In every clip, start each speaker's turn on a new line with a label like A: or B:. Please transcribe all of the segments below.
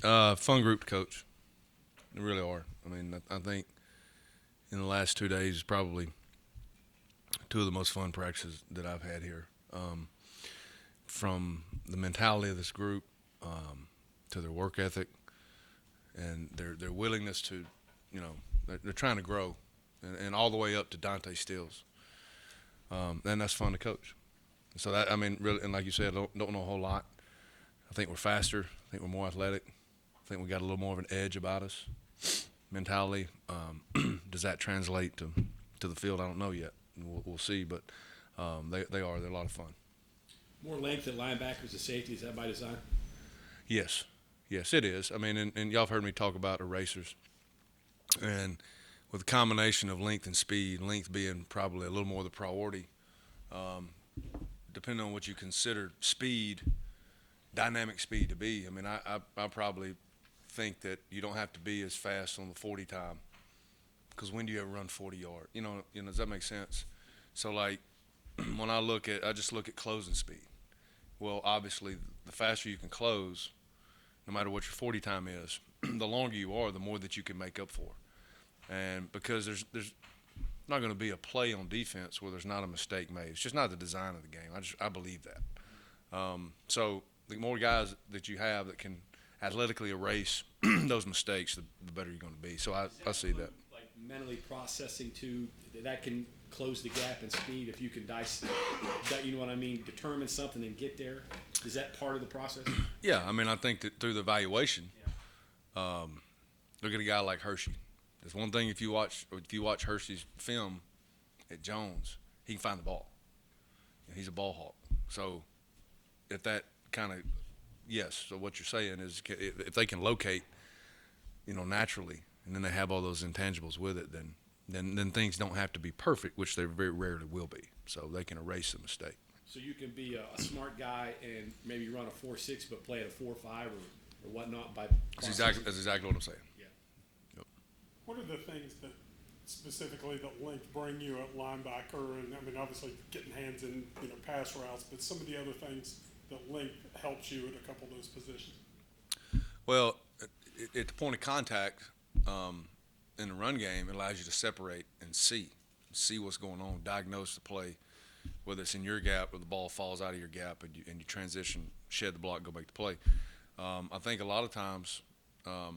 A: Fun group to coach. They really are. I mean, I think in the last 2 days, probably two of the most fun practices that I've had here. From the mentality of this group to their work ethic and their willingness to, they're trying to grow, and all the way up to Dante Stills. And that's fun to coach. So that, I mean, really, and like you said, don't know a whole lot. I think we're faster. I think we're more athletic. I think we got a little more of an edge about us. Mentality, does that translate to the field? I don't know yet. We'll see, but they're a lot of fun.
B: More length at linebackers to safety, is that by design?
A: Yes, it is. I mean, and y'all have heard me talk about erasers, and with a combination of length and speed, length being probably a little more the priority, depending on what you consider speed, dynamic speed to be. I mean, I probably think that you don't have to be as fast on the 40 time, because when do you ever run 40 yard? Does that make sense? So like when I just look at closing speed. Well, obviously, the faster you can close, no matter what your 40 time is, the longer you are, the more that you can make up for. And because there's not going to be a play on defense where there's not a mistake made. It's just not the design of the game. I believe that. So the more guys that you have that can athletically erase those mistakes, the better you're going to be. So I see that.
B: Like mentally processing too, that can close the gap in speed if you can determine something and get there. Is that part of the process?
A: Yeah, I mean, I think that through the evaluation, look at a guy like Hershey. There's one thing if you watch Hershey's film at Jones, he can find the ball. He's a ball hawk. So if that kind of so what you're saying is if they can locate, naturally, and then they have all those intangibles with it, then things don't have to be perfect, which they very rarely will be. So they can erase the mistake.
B: So you can be a smart guy and maybe run a 4.6 but play at a 4.5 or whatnot by.
A: That's exactly what I'm saying.
B: Yeah.
A: Yep.
C: What are the things that specifically that length bring you at linebacker? And I mean, obviously getting hands in pass routes, but some of the other things that length helps you at a couple of those positions.
A: Well, at the point of contact in the run game, it allows you to separate and see what's going on, diagnose the play, whether it's in your gap or the ball falls out of your gap and you transition, shed the block, go make the play. I think a lot of times, the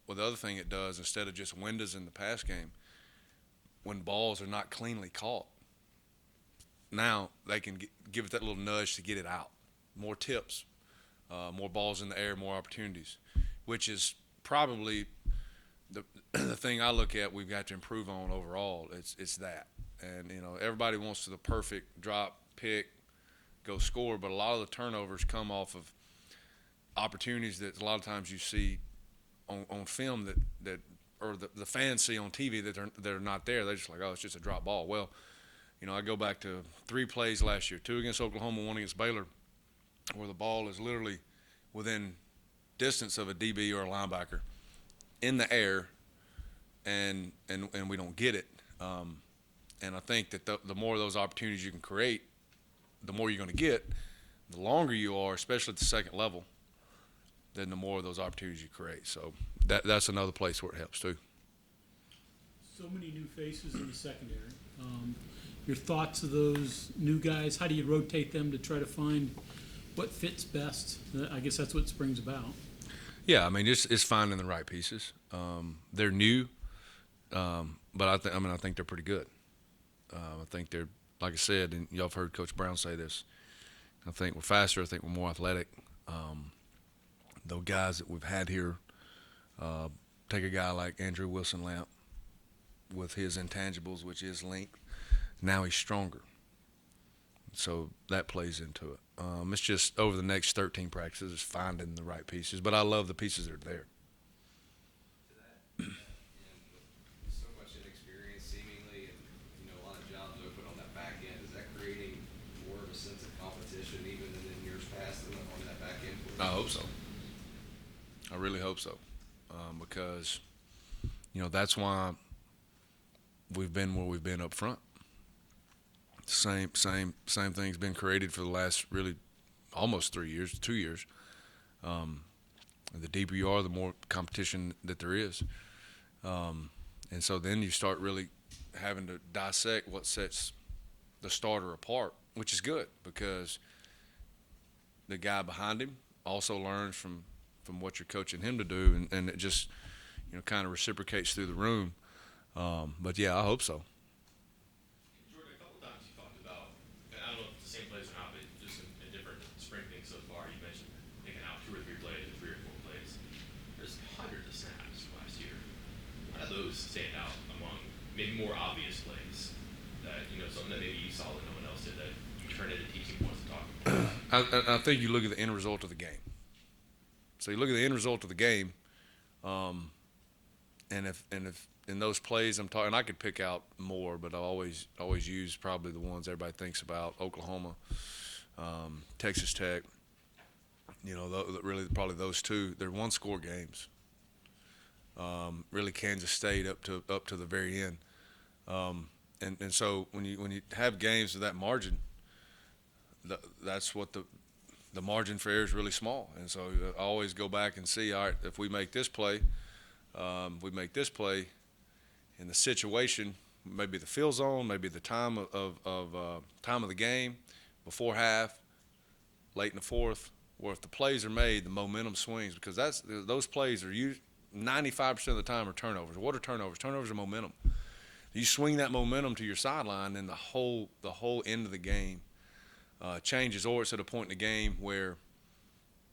A: other thing it does, instead of just windows in the pass game, when balls are not cleanly caught, now they can give it that little nudge to get it out. More tips, more balls in the air, more opportunities, which is probably the thing I look at we've got to improve on overall. It's that. And, everybody wants the perfect drop, pick, go score, but a lot of the turnovers come off of opportunities that a lot of times you see on film that or the fans see on TV that they're not there. They're just like, oh, it's just a drop ball. Well, I go back to 3 plays last year, 2 against Oklahoma, 1 against Baylor, where the ball is literally within distance of a DB or a linebacker in the air, and we don't get it. And I think that the more of those opportunities you can create, the more you're going to get. The longer you are, especially at the second level, then the more of those opportunities you create. So that's another place where it helps too.
D: So many new faces in the secondary. Your thoughts of those new guys? How do you rotate them to try to find what fits best? I guess that's what spring's about.
A: Yeah, I mean, it's finding the right pieces. They're new, but I think they're pretty good. I think they're, like I said, and y'all have heard Coach Brown say this, I think we're faster. I think we're more athletic. Those guys that we've had here, take a guy like Andrew Wilson-Lamp with his intangibles, which is length. Now he's stronger. So that plays into it. It's just over the next 13 practices, it's finding the right pieces. But I love the pieces that are there.
E: So much inexperience seemingly, and a lot of jobs open on that back end. Is that creating more of a sense of competition even than in years past on that back end?
A: I hope so. I really hope so, because that's why we've been where we've been up front. Same thing's been created for the last really almost 3 years, 2 years. The deeper you are, the more competition that there is. And so then you start really having to dissect what sets the starter apart, which is good because the guy behind him also learns from what you're coaching him to do, and it just kind of reciprocates through the room. But yeah, I hope so.
F: Jordan, a couple times you talked about, and I don't know if it's the same plays or not, but just in different spring things so far, you mentioned picking out 2 or 3 plays or 3 or 4 plays. There's hundreds of snaps last year. How do those stand out among maybe more obvious plays that, something that maybe you saw that no one else did that you turn into teaching points to talk about?
A: I think you look at the end result of the game. So you look at the end result of the game, and if in those plays I'm talking, I could pick out more, but I always use probably the ones everybody thinks about: Oklahoma, Texas Tech. Really probably those two. They're 1-score games. Really Kansas State up to the very end, and so when you have games of that margin, that's what the margin for error is really small. And so I always go back and see, all right, if we make this play, in the situation, maybe the field zone, maybe the time of the game, before half, late in the fourth, where if the plays are made, the momentum swings, because those plays are 95% of the time are turnovers. What are turnovers? Turnovers are momentum. You swing that momentum to your sideline, then the whole end of the game changes, or it's at a point in the game where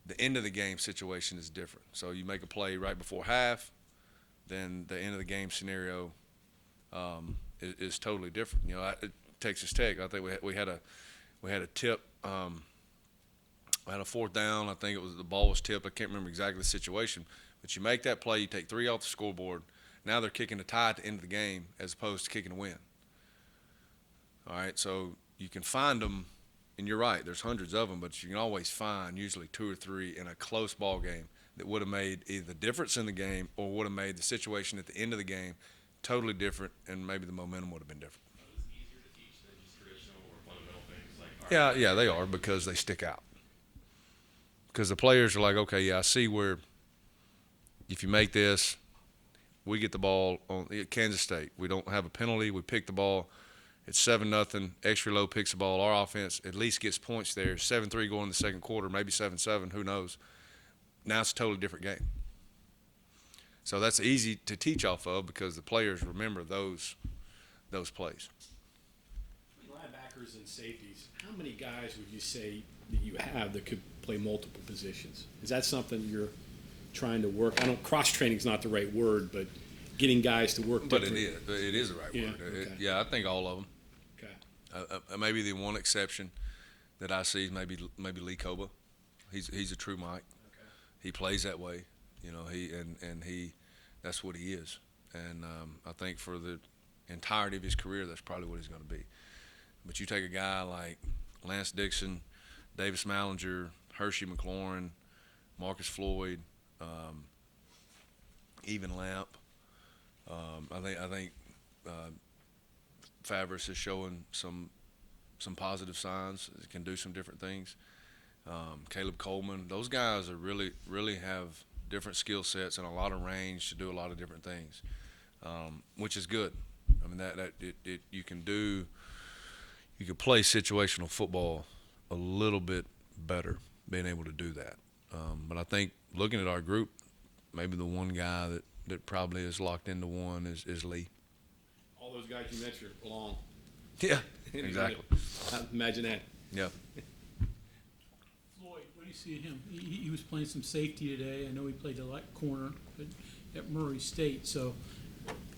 A: the end of the game situation is different. So you make a play right before half, then the end of the game scenario is totally different. Texas Tech, I think we had a tip. I had a 4th down. I think the ball was tipped. I can't remember exactly the situation, but you make that play, you take 3 off the scoreboard. Now they're kicking a tie at the end of the game as opposed to kicking a win. All right, so you can find them. And you're right, there's hundreds of them, but you can always find usually 2 or 3 in a close ball game that would have made either the difference in the game or would have made the situation at the end of the game totally different, and maybe the momentum would have been different.
F: So it's easier to teach than just traditional or fundamental things like
A: Yeah, they are, because they stick out. Because the players are like, okay, yeah, I see where if you make this, we get the ball on Kansas State. We don't have a penalty. We pick the ball. It's 7-0. Extra low picks the ball. Our offense at least gets points there. 7-3 going in the second quarter, maybe 7-7. Who knows? Now it's a totally different game. So that's easy to teach off of because the players remember those plays.
B: Between linebackers and safeties, how many guys would you say that you have that could play multiple positions? Is that something you're trying to work? I don't. Cross training is not the right word, but getting guys to work.
A: But
B: different.
A: it is the right word.
B: Okay.
A: I think all of them.
B: Okay.
A: Maybe the one exception that I see is maybe Lee Koba. He's a true Mike.
B: Okay.
A: He plays that way, he that's what he is. And I think for the entirety of his career, that's probably what he's going to be. But you take a guy like Lance Dixon, Davis Mallinger, Hershey McLaurin, Marcus Floyd, even Lamp. I think Favris is showing some positive signs. He can do some different things. Caleb Coleman, those guys are really have different skill sets and a lot of range to do a lot of different things, which is good. I mean you can play situational football a little bit better being able to do that. But I think looking at our group, maybe the one guy that probably is locked into one is Lee.
B: All those guys you mentioned are long.
A: Yeah, exactly.
B: Imagine that.
A: Yeah.
D: Floyd, what do you see of him? He was playing some safety today. I know he played a corner at Murray State. So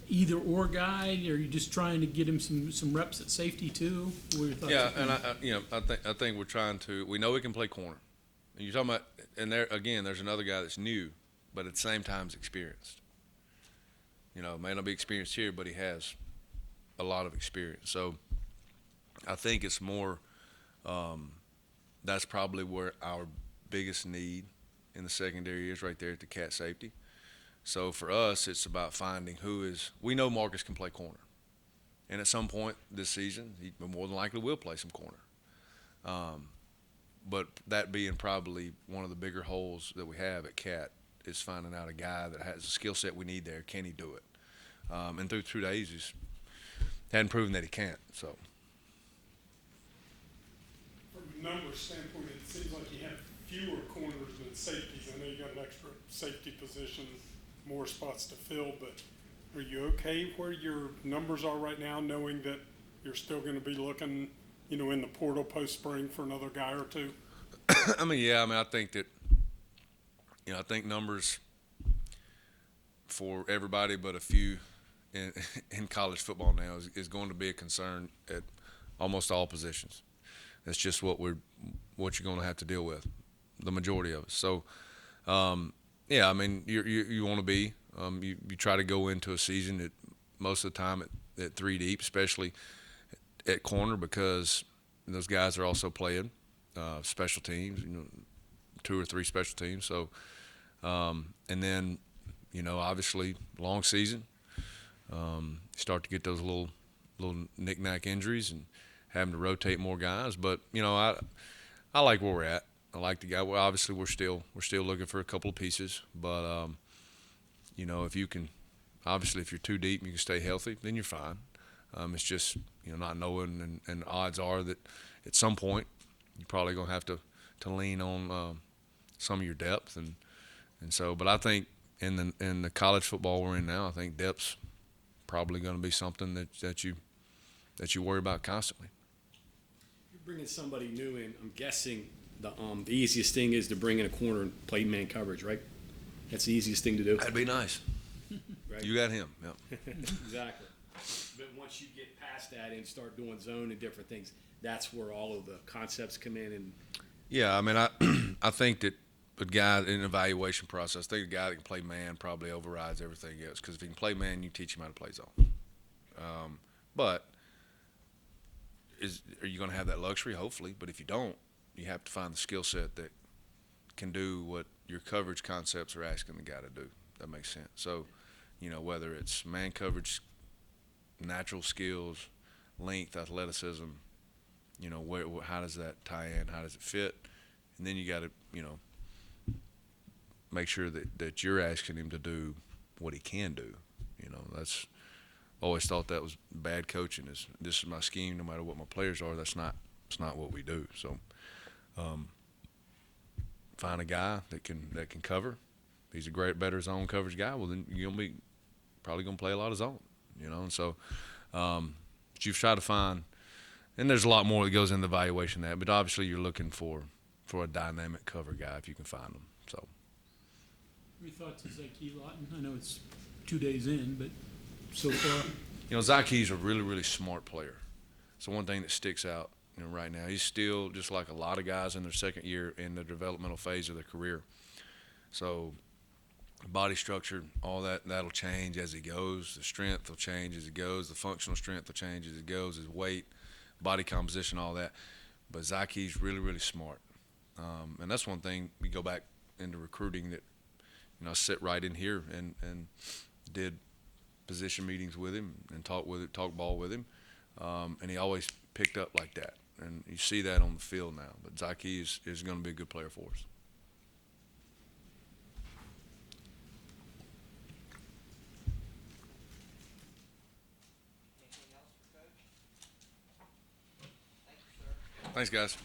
D: either or guy, or are you just trying to get him some reps at safety too? What are your thoughts
A: Yeah,
D: on
A: and
D: him?
A: I think we're trying to. We know we can play corner. And you're talking about, and there again, there's another guy that's new, but at the same time is experienced. May not be experienced here, but he has a lot of experience. So I think it's more. That's probably where our biggest need in the secondary is, right there at the cat safety. So for us, it's about finding we know Marcus can play corner. And at some point this season, he more than likely will play some corner. But that being probably one of the bigger holes that we have at cat is finding out a guy that has a skill set we need there. Can he do it? And through 2 days, he's hadn't proven that he can't. So.
C: From a numbers standpoint, it seems like you have fewer corners than safeties. I know you got an extra safety position, more spots to fill, but are you okay where your numbers are right now, knowing that you're still going to be looking, in the portal post-spring for another guy or two?
A: I mean, I think that, I think numbers for everybody but a few in college football now is going to be a concern at almost all positions. That's just what you're going to have to deal with, the majority of us. So, I mean, you want to be, you try to go into a season at most of the time at 3 deep, especially at corner, because those guys are also playing special teams, 2 or 3 special teams. So, and then, obviously long season, start to get those little knick-knack injuries and having to rotate more guys. But, I like where we're at. I like the guy. Well, obviously we're still looking for a couple of pieces, but if you can, obviously if you're too deep and you can stay healthy, then you're fine. It's just not knowing, and odds are that at some point you're probably gonna have to lean on some of your depth, and so. But I think in the college football we're in now, I think depth's probably going to be something that you worry about constantly.
B: You're bringing somebody new in. I'm guessing the easiest thing is to bring in a corner and play man coverage, right? That's the easiest thing to do.
A: That'd be nice.
B: Right?
A: You got him. Yep.
B: Exactly. But once you get past that and start doing zone and different things, that's where all of the concepts come in. And
A: Yeah, I mean, I think that a guy in an evaluation process, I think a guy that can play man probably overrides everything else, because if he can play man, you teach him how to play zone. But are you going to have that luxury? Hopefully. But if you don't, you have to find the skill set that can do what your coverage concepts are asking the guy to do. That makes sense. So, whether it's man coverage, natural skills, length, athleticism, how does that tie in? How does it fit? And then you got to, make sure that you're asking him to do what he can do. That's always thought that was bad coaching. This is my scheme, no matter what my players are. It's not what we do. So, find a guy that can cover. If he's a better zone coverage guy, well then you're probably gonna play a lot of zone. And so, but you've tried to find, and there's a lot more that goes into the evaluation of that. But obviously, you're looking for a dynamic cover guy if you can find them. So.
D: Your thoughts on Zyke Lawton? I know it's 2 days in, but so far.
A: Zyke's a really, really smart player. So one thing that sticks out, right now, he's still just like a lot of guys in their second year in the developmental phase of their career. So body structure, all that'll change as he goes. The strength will change as he goes. The functional strength will change as he goes. His weight, body composition, all that. But Zyke's really, really smart. And that's one thing we go back into recruiting that, I sit right in here and did position meetings with him and talk ball with him. And he always picked up like that. And you see that on the field now. But Zyke is going to be a good player for us.
G: Anything else for Coach? Thank you, sir.
A: Thanks, guys.